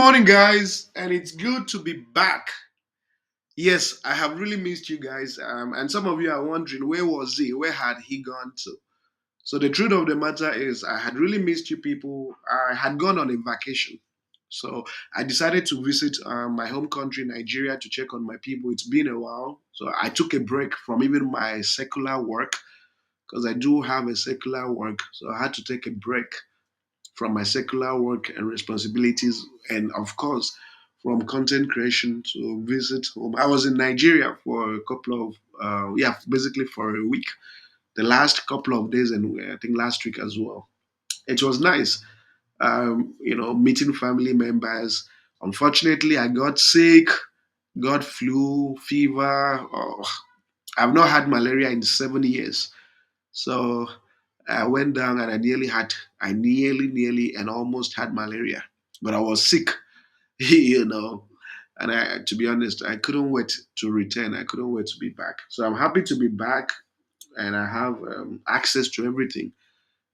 morning, guys, and it's good to be back. Yes, I have really missed you guys, and some of you are wondering where was he? Where had he gone to? So the truth of the matter is, I had really missed you people. I had gone on a vacation, so I decided to visit my home country, Nigeria, to check on my people. It's been a while, so I took a break from even my secular work because I do have a secular work, so I had to take a break from my secular work and responsibilities, and of course, from content creation to visit home. I was in Nigeria for a couple of, basically for a week, the last couple of days, and I think last week as well. It was nice, meeting family members. Unfortunately, I got sick, got flu, fever. Oh, I've not had malaria in 7 years. So I went down and I nearly and almost had malaria, but I was sick, you know. And to be honest, I couldn't wait to return. I couldn't wait to be back. So I'm happy to be back, and I have access to everything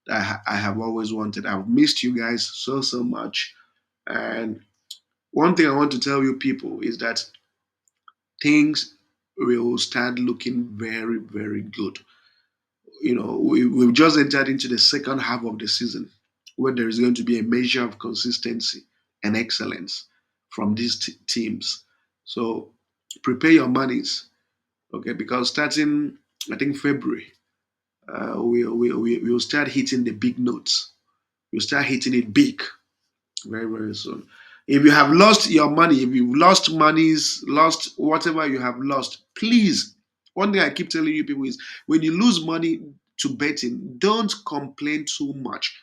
that I have always wanted. I've missed you guys so much. And one thing I want to tell you people is that things will start looking very good. We've just entered into the second half of the season where there is going to be a measure of consistency and excellence from these teams. So prepare your monies, okay? Because starting, I think, February, we'll start hitting the big notes. We'll start hitting it big very soon. If you have lost your money, if you've lost monies, lost whatever you have lost, please. One thing I keep telling you people is when you lose money to betting, don't complain too much.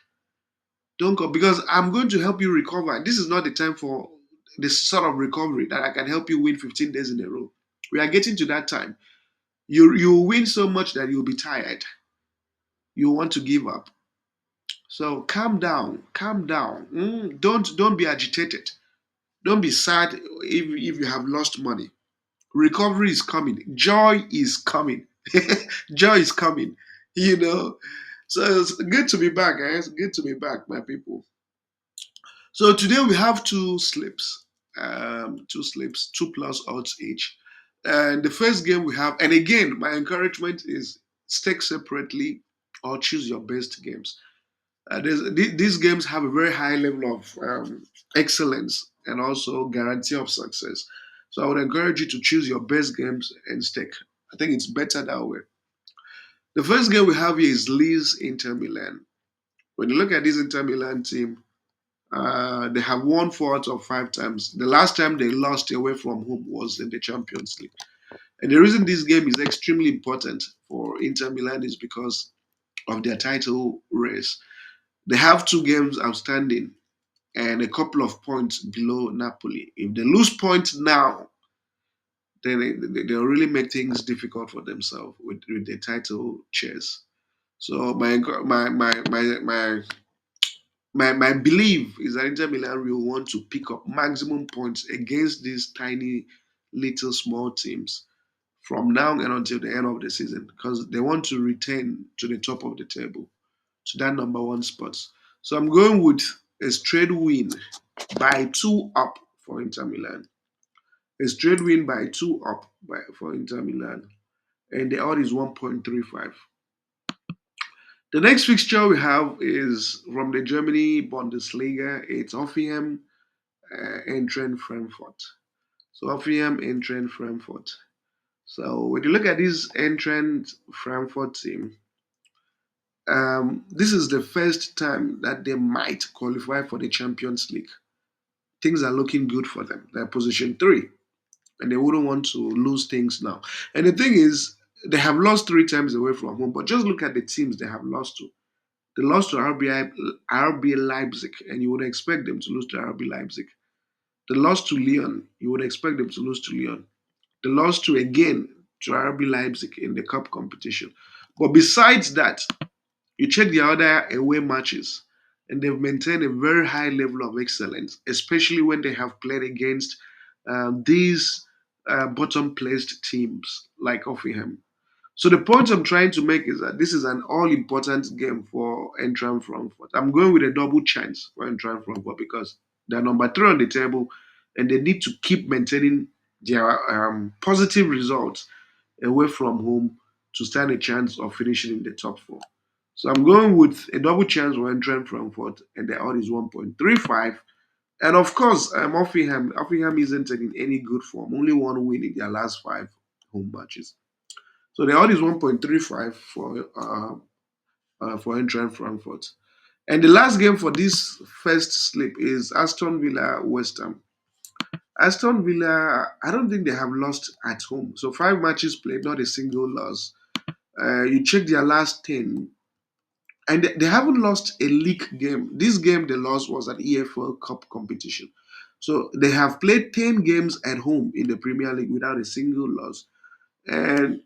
Don't go because I'm going to help you recover. This is not the time for this sort of recovery that I can help you win 15 days in a row. We are getting to that time. You win so much that you'll be tired. You want to give up. So calm down, calm down. Don't be agitated. Don't be sad if you have lost money. Recovery is coming. Joy is coming. Joy is coming. You know. So it's good to be back, guys. Good to be back, my people. So today we have two slips. Two slips, two plus odds each. And the first game we have, and again, my encouragement is stake separately or choose your best games. These games have a very high level of excellence and also guarantee of success. So I would encourage you to choose your best games and stake. I think it's better that way. The first game we have here is Leeds Inter Milan. When you look at this Inter Milan team, they have won 4 out of 5 times. The last time they lost away from home was in the Champions League. And the reason this game is extremely important for Inter Milan is because of their title race. They have 2 games outstanding and a couple of points below Napoli. If they lose points now, then they'll really make things difficult for themselves with the title chase. So my belief is that Inter Milan will want to pick up maximum points against these tiny little small teams from now and until the end of the season because they want to return to the top of the table, to that number one spot. So I'm going with a straight win by two up for Inter Milan. A straight win by two up for Inter Milan. And the odd is 1.35. The next fixture we have is from the Germany Bundesliga. It's Offenbach Eintracht Frankfurt. So Offenbach Eintracht Frankfurt. So when you look at this Eintracht Frankfurt team, this is the first time that they might qualify for the Champions League. Things are looking good for them. They're position three, and they wouldn't want to lose things now. And the thing is, they have lost 3 times away from home, but just look at the teams they have lost to. They lost to RB Leipzig, and you would expect them to lose to RB Leipzig. They lost to Lyon, you would expect them to lose to Lyon. They lost to again to RB Leipzig in the cup competition. But besides that, you check the other away matches, and they've maintained a very high level of excellence, especially when they have played against these bottom placed teams like Offenham. So the point I'm trying to make is that this is an all-important game for Eintracht Frankfurt. I'm going with a double chance for Eintracht Frankfurt because They're number three on the table, and they need to keep maintaining their positive results away from home to stand a chance of finishing in the top four. So I'm going with a double chance for entering Frankfurt, and the odd is 1.35. And of course, Offenham isn't in any good form. Only one win in their last five home matches. So the odd is 1.35 for entering Frankfurt. And the last game for this first slip is Aston Villa West Ham. Aston Villa, I don't think they have lost at home. So five matches played, not a single loss. You check their last 10, and they haven't lost a league game. This game they lost was an EFL Cup competition. So they have played 10 games at home in the Premier League without a single loss. And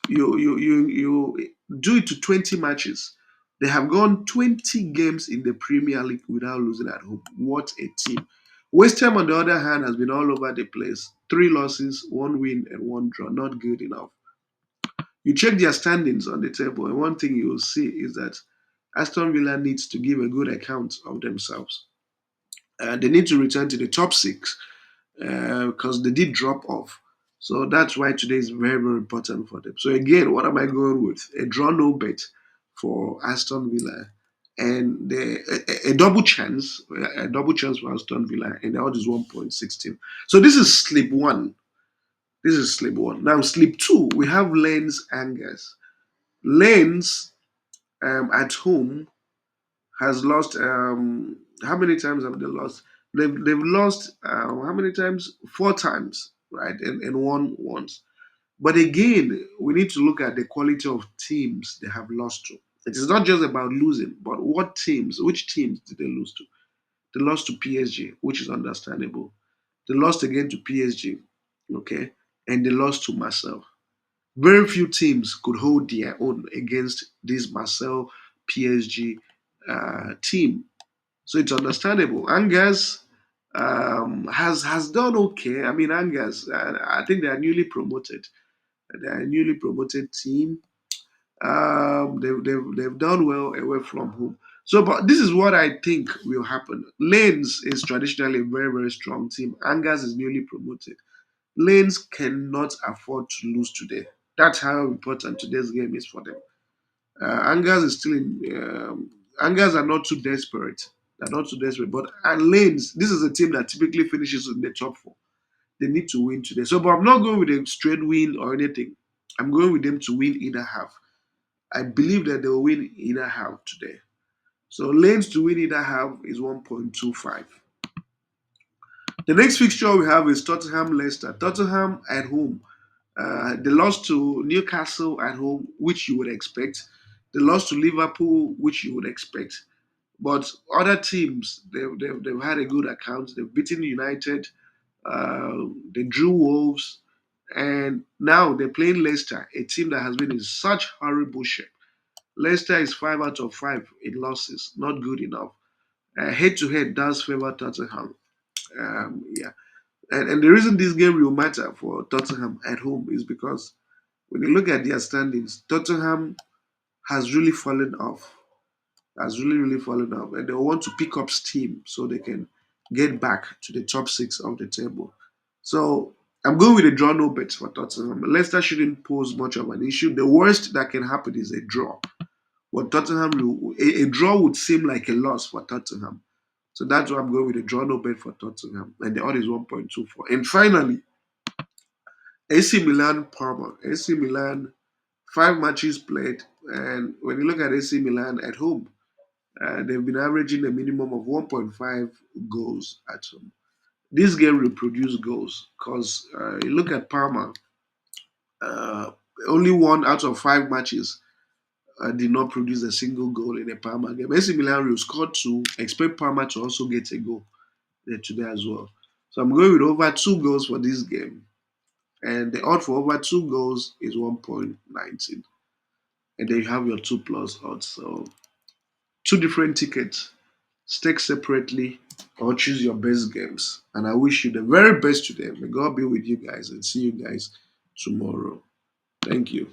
you do it to 20 matches. They have gone 20 games in the Premier League without losing at home. What a team. West Ham, on the other hand, has been all over the place. Three losses, one win, and one draw. Not good enough. You check their standings on the table, and one thing you will see is that Aston Villa needs to give a good account of themselves. They need to return to the top six because they did drop off. So that's why today is very, very important for them. So again, what am I going with? A draw no bet for Aston Villa, and a double chance for Aston Villa, and the odds is 1.16. So this is slip one. This is slip one. Now slip two, we have Lens Angers. Lens at home has lost. How many times have they lost? They've lost how many times? Four times, right? And won once. But again, we need to look at the quality of teams they have lost to. It is not just about losing, but which teams did they lose to? They lost to PSG, which is understandable. They lost again to PSG, okay, and they lost to Marseille. Very few teams could hold their own against this Marcel PSG team. So it's understandable. Angers has done okay. I mean, Angers, I think they are newly promoted. They are a newly promoted team. They've done well away from home. So, but this is what I think will happen. Lens is traditionally a very, very strong team. Angers is newly promoted. Lanes cannot afford to lose today. That's how important today's game is for them. Angers is still in. Angers are not too desperate. They're not too desperate. But Lanes, this is a team that typically finishes in the top four. They need to win today. So, but I'm not going with a straight win or anything. I'm going with them to win either half. I believe that they will win either half today. So Lanes to win either half is 1.25. The next fixture we have is Tottenham Leicester. Tottenham at home. They lost to Newcastle at home, which you would expect. They lost to Liverpool, which you would expect. But other teams, they've had a good account. They've beaten United. They drew Wolves. And now they're playing Leicester, a team that has been in such horrible shape. Leicester is 5 out of 5 in losses. Not good enough. Head to head does favor Tottenham. Yeah. And the reason this game will matter for Tottenham at home is because when you look at their standings, Tottenham has really fallen off. Has really, really fallen off. And they want to pick up steam so they can get back to the top six of the table. So I'm going with a draw no bet for Tottenham. Leicester shouldn't pose much of an issue. The worst that can happen is a draw. But a draw would seem like a loss for Tottenham. So that's why I'm going with a draw no bet for Tottenham. And the odd is 1.24. And finally, AC Milan Parma. AC Milan, five matches played. And when you look at AC Milan at home, they've been averaging a minimum of 1.5 goals at home. This game will produce goals because you look at Parma, uh, only one out of five matches did not produce a single goal in a Parma game. AC Milan will score two. Expect Parma to also get a goal today as well. So I'm going with over two goals for this game. And the odd for over two goals is 1.19. And then you have your two plus odds. So two different tickets. Stake separately or choose your best games. And I wish you the very best today. May God be with you guys and see you guys tomorrow. Thank you.